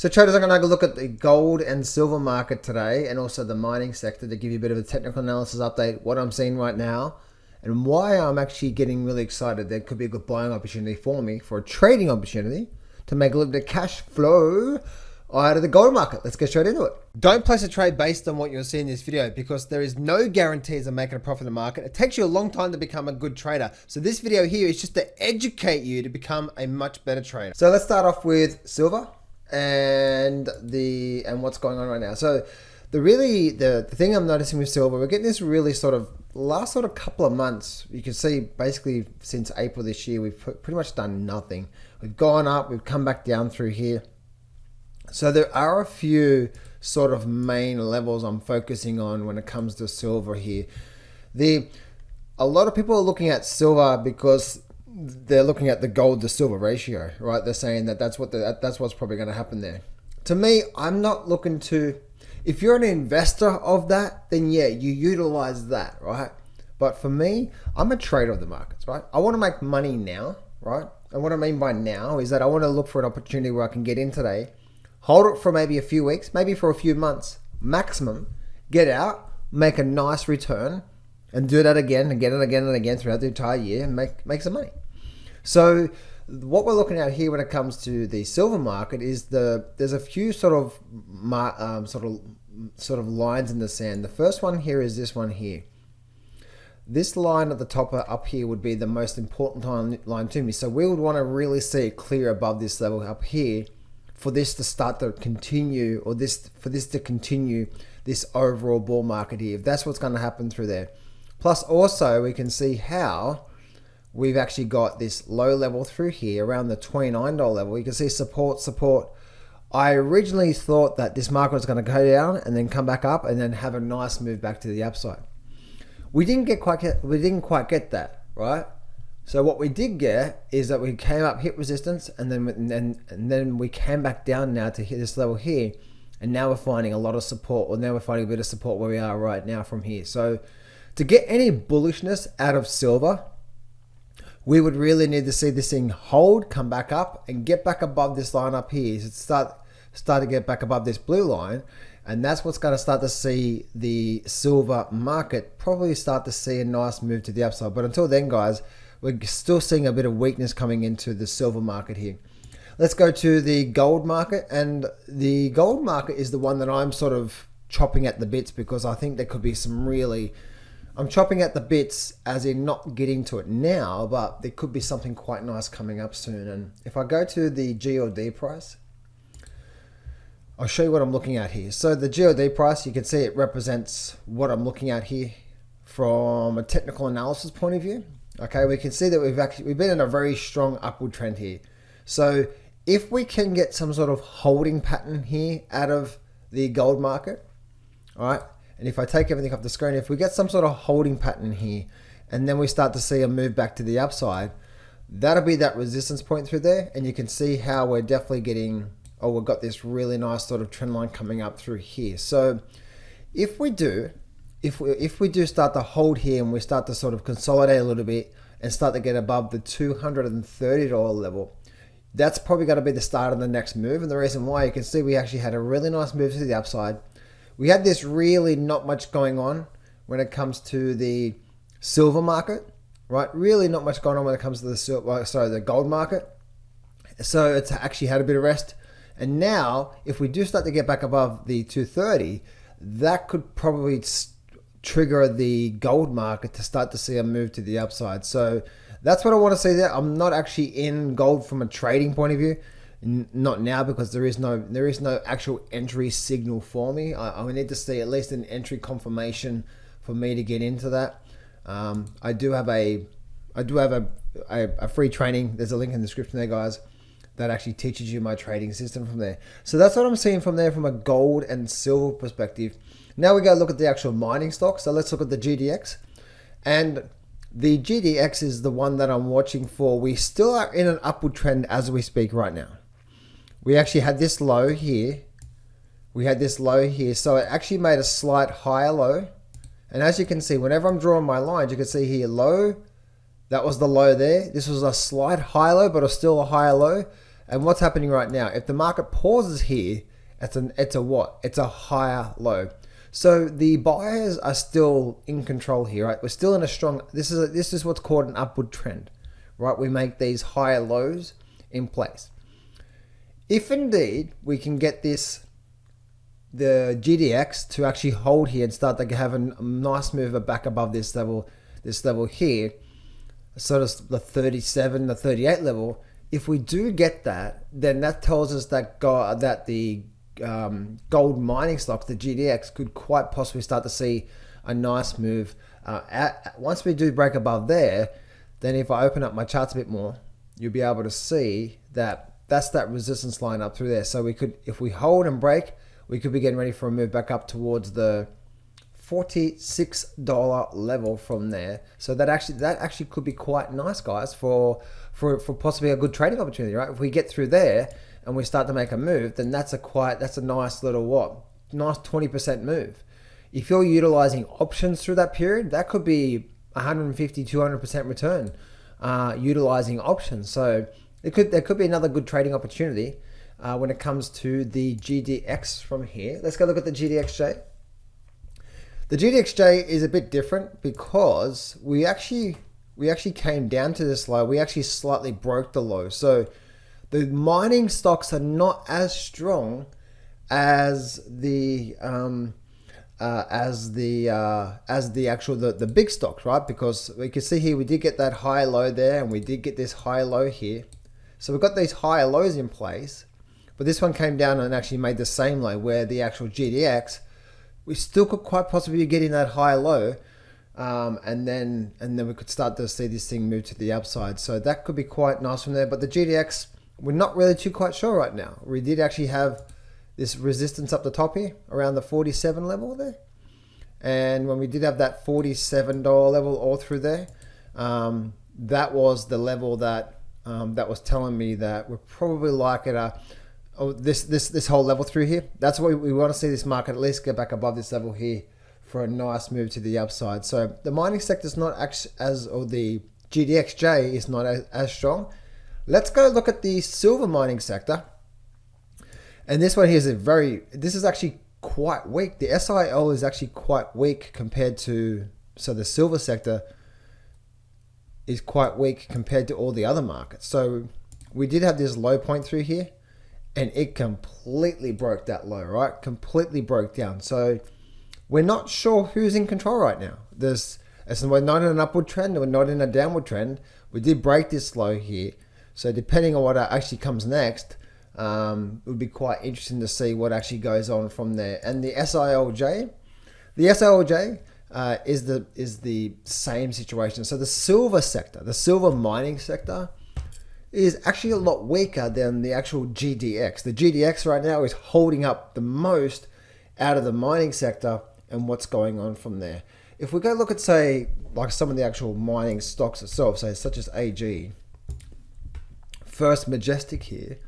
So traders, I'm going to have a look at the gold and silver market today and also the mining sector to give you a bit of a technical analysis update, what I'm seeing right now and why I'm actually getting really excited. There could be a good buying opportunity for me, for a trading opportunity to make a little bit of cash flow out of the gold market. Let's get straight into it. Don't place a trade based on what you're seeing in this video because there is no guarantees of making a profit in the market. It takes you a long time to become a good trader. So this video here is just to educate you to become a much better trader. So let's start off with silver and what's going on right now. So the thing I'm noticing with silver, we're getting this really last couple of months. You can see basically since April this year, we've pretty much done nothing. We've gone up, we've come back down through here. So there are a few sort of main levels I'm focusing on when it comes to silver here. A lot of people are looking at silver because they're looking at the gold to silver ratio, right? They're saying that's what's probably going to happen there. To me, I'm not looking to. If you're an investor of that, then yeah, you utilize that, right? But for me, I'm a trader of the markets, right? I want to make money now, right? And what I mean by now is that I want to look for an opportunity where I can get in today, hold it for maybe a few weeks, maybe for a few months maximum, get out, make a nice return, and do that again and again throughout the entire year and make some money. So what we're looking at here when it comes to the silver market is there's a few sort of lines in the sand. The first one here is this one here. This line at the top up here would be the most important line to me. So we would want to really see it clear above this level up here for this to start to continue, or for this to continue this overall bull market here. If that's what's going to happen through there. Plus also we can see how we've actually got this low level through here around the $29 level. You can see support. I originally thought that this market was going to go down and then come back up and then have a nice move back to the upside. We didn't quite get that, right? So what we did get is that we came up, hit resistance, and then we came back down now to hit this level here, and now we're finding a lot of support, or now we're finding a bit of support where we are right now from here. So to get any bullishness out of silver, we would really need to see this thing hold, come back up, and get back above this line up here. So start to get back above this blue line, and that's what's going to start to see the silver market probably start to see a nice move to the upside. But until then, guys, we're still seeing a bit of weakness coming into the silver market here. Let's go to the gold market, and the gold market is the one that I'm sort of chopping at the bits because I think there could be some really. I'm chopping at the bits as in not getting to it now, but there could be something quite nice coming up soon. And if I go to the GLD price, I'll show you what I'm looking at here. So the GLD price, you can see it represents what I'm looking at here from a technical analysis point of view. Okay, we can see that we've been in a very strong upward trend here. So if we can get some sort of holding pattern here out of the gold market, all right, and if I take everything off the screen, if we get some sort of holding pattern here, and then we start to see a move back to the upside, that'll be that resistance point through there. And you can see how we're definitely getting, we've got this really nice sort of trend line coming up through here. So if we do start to hold here and we start to sort of consolidate a little bit and start to get above the $230 level, that's probably going to be the start of the next move. And the reason why, you can see we actually had a really nice move to the upside. We had this really not much going on when it comes to the silver market, right? Really not much going on when it comes to the gold market. So it's actually had a bit of rest. And now, if we do start to get back above the 230, that could probably trigger the gold market to start to see a move to the upside. So that's what I want to see there. I'm not actually in gold from a trading point of view. Not now, because there is no actual entry signal for me. I need to see at least an entry confirmation for me to get into that. I do have a free training. There's a link in the description there, guys, that actually teaches you my trading system from there. So that's what I'm seeing from there from a gold and silver perspective. Now we go look at the actual mining stock. So let's look at the GDX, and the GDX is the one that I'm watching for. We still are in an upward trend as we speak right now. We actually had this low here. So it actually made a slight higher low. And as you can see, whenever I'm drawing my lines, you can see here low. That was the low there. This was a slight high low, but still a higher low. And what's happening right now? If the market pauses here, it's a what? It's a higher low. So the buyers are still in control here, right? We're still in a strong. This is what's called an upward trend, right? We make these higher lows in place. If indeed we can get the GDX to actually hold here and start to have a nice move back above this level here, sort of the 37, the 38 level. If we do get that, then that tells us that the gold mining stocks, the GDX, could quite possibly start to see a nice move. Once we do break above there, then if I open up my charts a bit more, you'll be able to see that that's that resistance line up through there. So we could, if we hold and break, we could be getting ready for a move back up towards the $46 level from there. So that actually could be quite nice, guys, for possibly a good trading opportunity, right? If we get through there and we start to make a move, then that's a nice little nice 20% move. If you're utilizing options through that period, that could be 150, 200% return utilizing options. So there could be another good trading opportunity when it comes to the GDX from here. Let's go look at the GDXJ. The GDXJ is a bit different because we actually came down to this low. We actually slightly broke the low. So the mining stocks are not as strong as the big stocks, right? Because we can see here we did get that high low there, and we did get this high low here. So we've got these higher lows in place, but this one came down and actually made the same low, where the actual GDX, we still could quite possibly be getting that high low, and then we could start to see this thing move to the upside. So that could be quite nice from there. But the GDX, we're not really too quite sure right now. We did actually have this resistance up the top here around the 47 level there, and when we did have that $47 level all through there, that was the level that was telling me that we're probably like at this whole level through here. That's what we want to see this market at least get back above this level here for a nice move to the upside. So the mining sector is not or the GDXJ is not as strong. Let's go look at the silver mining sector. And this one here this is actually quite weak. The SIL is actually quite weak compared to, so the silver sector is quite weak compared to all the other markets. So we did have this low point through here, and it completely broke that low, right? Completely broke down. So we're not sure who's in control right now. We're not in an upward trend, we're not in a downward trend. We did break this low here. So depending on what actually comes next, it would be quite interesting to see what actually goes on from there. And the SILJ is the same situation. So the silver sector, the silver mining sector, is actually a lot weaker than the actual GDX. The GDX right now is holding up the most out of the mining sector and what's going on from there. If we go look at, say, like some of the actual mining stocks itself, say such as AG, First Majestic here,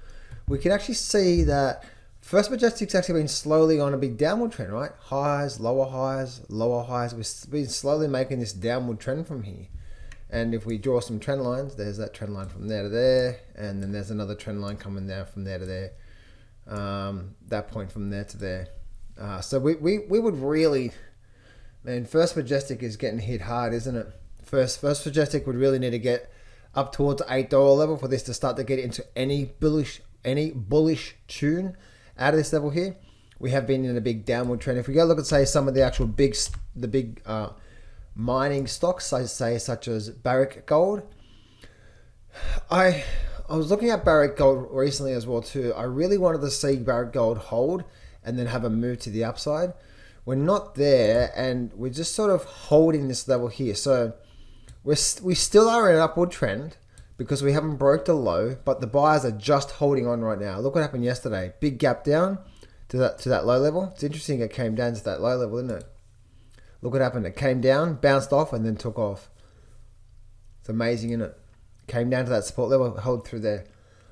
we can actually see that First Majestic's actually been slowly on a big downward trend, right? Highs, lower highs, lower highs. We've been slowly making this downward trend from here. And if we draw some trend lines, there's that trend line from there to there, and then there's another trend line coming down from there to there. That point from there to there. So we would really, man, First Majestic is getting hit hard, isn't it? First Majestic would really need to get up towards the $8 level for this to start to get into any bullish tune out of this level here. We have been in a big downward trend. If we go look at, say, some of the actual big mining stocks, say such as Barrick Gold. I was looking at Barrick Gold recently as well too. I really wanted to see Barrick Gold hold and then have a move to the upside. We're not there, and we're just sort of holding this level here. So we still are in an upward trend because we haven't broke the low, but the buyers are just holding on right now. Look what happened yesterday. Big gap down to that low level. It's interesting it came down to that low level, isn't it? Look what happened. It came down, bounced off, and then took off. It's amazing, isn't it? Came down to that support level, held through there.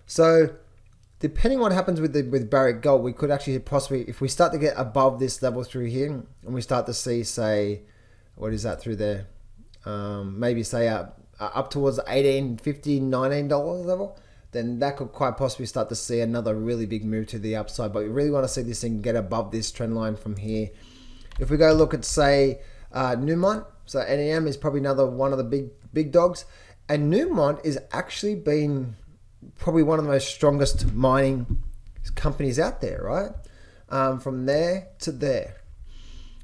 So depending on what happens with Barrick Gold, we could actually possibly, if we start to get above this level through here, and we start to see, say, what is that through there? Maybe say up towards the $18, $15, $19 level, then that could quite possibly start to see another really big move to the upside. But we really want to see this thing get above this trend line from here. If we go look at, say, Newmont, so NEM is probably another one of the big dogs. And Newmont is actually been probably one of the most strongest mining companies out there, right? From there to there.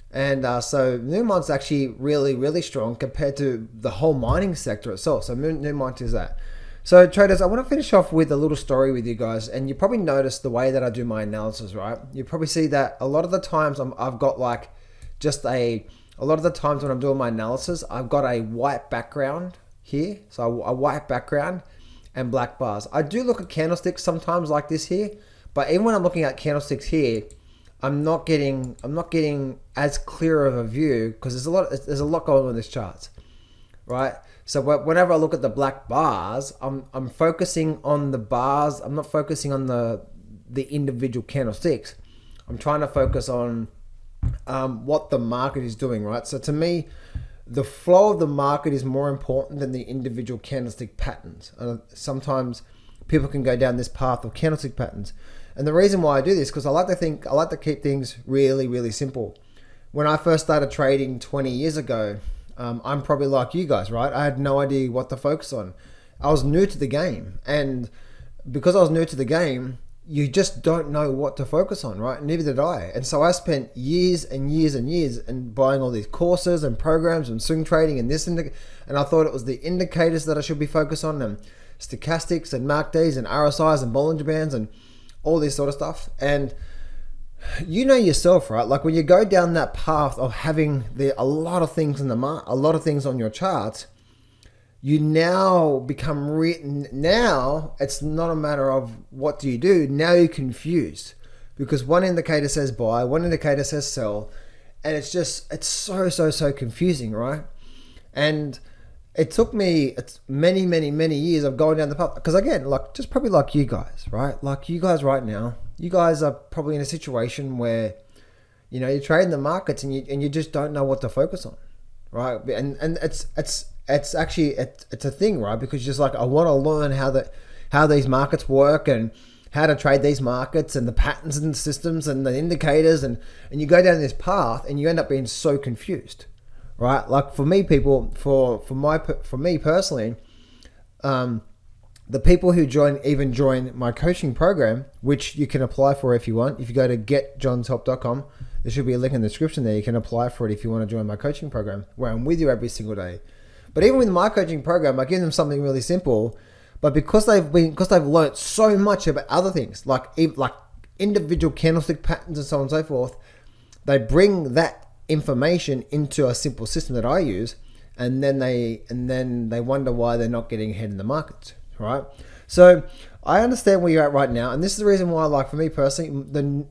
And so Newmont's actually really, really strong compared to the whole mining sector itself. So Newmont is that. So traders, I want to finish off with a little story with you guys. And you probably notice the way that I do my analysis, right? You probably see that a lot of the times I've got like just a lot of the times when I'm doing my analysis, I've got a white background here. So a white background and black bars. I do look at candlesticks sometimes like this here. But even when I'm looking at candlesticks here, I'm not getting as clear of a view because there's a lot going on in this chart, right? So whenever I look at the black bars, I'm focusing on the bars. I'm not focusing on the individual candlesticks. I'm trying to focus on what the market is doing, right? So to me, the flow of the market is more important than the individual candlestick patterns. Sometimes people can go down this path of candlestick patterns. And the reason why I do this, because I like to keep things really, really simple. When I first started trading 20 years ago, I'm probably like you guys, right? I had no idea what to focus on. I was new to the game. And because I was new to the game, you just don't know what to focus on, right? Neither did I. And so I spent years and years and years and buying all these courses and programs and swing trading and this, and I thought it was the indicators that I should be focused on, and stochastics and MACDs and RSIs and Bollinger Bands and all this sort of stuff. And you know yourself, right? Like when you go down that path of having a lot of things in a lot of things on your charts, you now become now it's not a matter of what do you do. Now you're confused because one indicator says buy, one indicator says sell, and it's so confusing, right? And it took me many years of going down the path. Because again, like just probably like you guys, right? Like you guys right now, you guys are probably in a situation where, you know, you're trading the markets and you just don't know what to focus on, right? And it's actually a thing, right? Because you're just like, I want to learn how these markets work and how to trade these markets and the patterns and the systems and the indicators, and you go down this path and you end up being so confused. Right, like for me, for me personally, the people who join my coaching program, which you can apply for if you want. If you go to getjohnshelp.com, there should be a link in the description there. You can apply for it if you want to join my coaching program, where I'm with you every single day. But even with my coaching program, I give them something really simple. But because they've learned so much about other things, like individual candlestick patterns and so on and so forth, they bring that information into a simple system that I use, and then they wonder why they're not getting ahead in the markets, right? So I understand where you're at right now, and this is the reason why, like for me personally,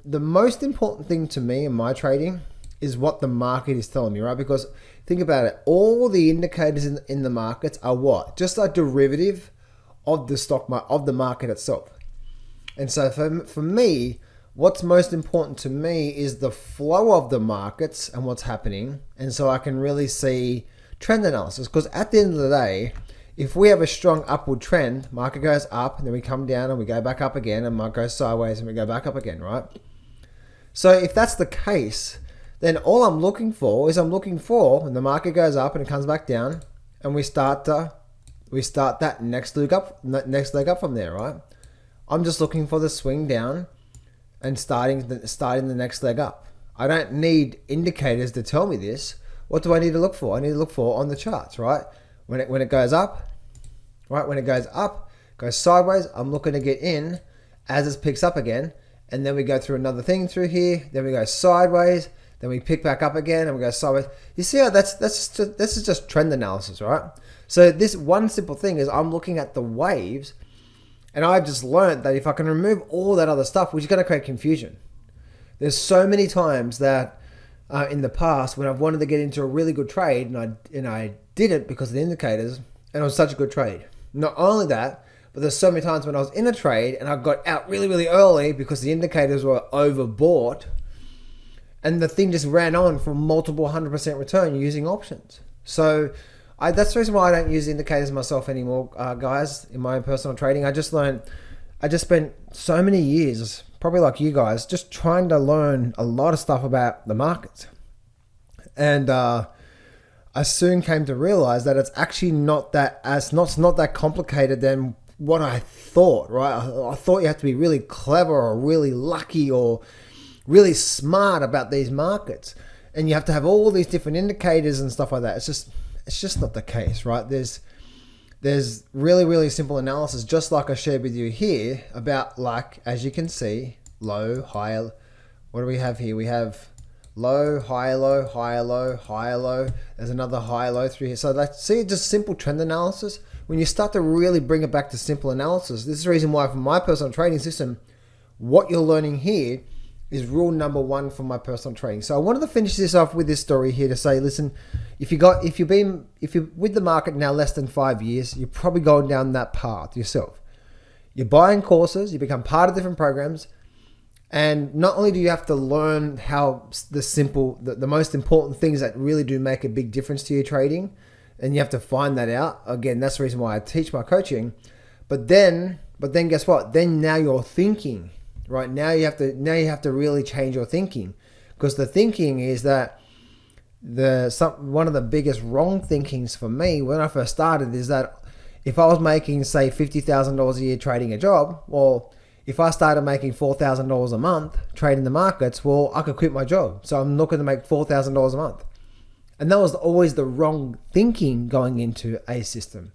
the most important thing to me in my trading is what the market is telling me, right? Because think about it, all the indicators in the markets are what? Just a derivative of the market itself. And so for me, what's most important to me is the flow of the markets and what's happening. And so I can really see trend analysis, because at the end of the day, if we have a strong upward trend, market goes up and then we come down and we go back up again, and market goes sideways and we go back up again, right? So if that's the case, then all I'm looking for when the market goes up and it comes back down, and we start that next leg up from there, right? I'm just looking for the swing down and starting the next leg up. I don't need indicators to tell me this. What do I need to look for? I need to look for on the charts, right? When it goes up, right? When it goes up, goes sideways, I'm looking to get in as it picks up again, and then we go through another thing through here. Then we go sideways, then we pick back up again, and we go sideways. You see how this is just trend analysis, right? So this one simple thing is I'm looking at the waves. And I've just learned that if I can remove all that other stuff, which is going to create confusion. There's so many times that in the past when I've wanted to get into a really good trade and I didn't because of the indicators, and it was such a good trade. Not only that, but there's so many times when I was in a trade and I got out really, really early because the indicators were overbought, and the thing just ran on for multiple 100% return using options. So That's the reason why I don't use indicators myself anymore, guys, in my own personal trading. I just spent so many years, probably like you guys, just trying to learn a lot of stuff about the markets. And I soon came to realize that it's actually not that complicated than what I thought, right? I thought you have to be really clever or really lucky or really smart about these markets. And you have to have all these different indicators and stuff like that. It's just not the case, right? There's really, really simple analysis, just like I shared with you here about, like, as you can see, low, high. What do we have here? We have low, high, low, high, low, high, low. There's another high, low through here. So see, just simple trend analysis. When you start to really bring it back to simple analysis, this is the reason why for my personal trading system, what you're learning here is rule number one for my personal trading. So I wanted to finish this off with this story here to say, listen, if you're with the market now less than 5 years, you're probably going down that path yourself. You're buying courses, you become part of different programs, and not only do you have to learn how the most important things that really do make a big difference to your trading, and you have to find that out. Again, that's the reason why I teach my coaching. But then guess what? Then now you're thinking. Right now you have to really change your thinking, because the thinking is that one of the biggest wrong thinkings for me when I first started is that if I was making, say, $50,000 a year trading a job, well, if I started making $4,000 a month trading the markets, well, I could quit my job. So I'm looking to make $4,000 a month, and that was always the wrong thinking going into a system,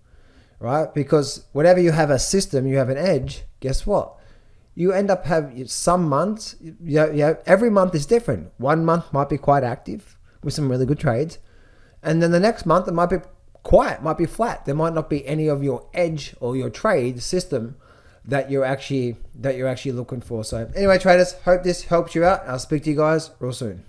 right? Because whenever you have a system, you have an edge. Guess what? You end up having some months, every month is different. 1 month might be quite active with some really good trades. And then the next month, it might be quiet, might be flat. There might not be any of your edge or your trade system that you're actually looking for. So anyway, traders, hope this helps you out. I'll speak to you guys real soon.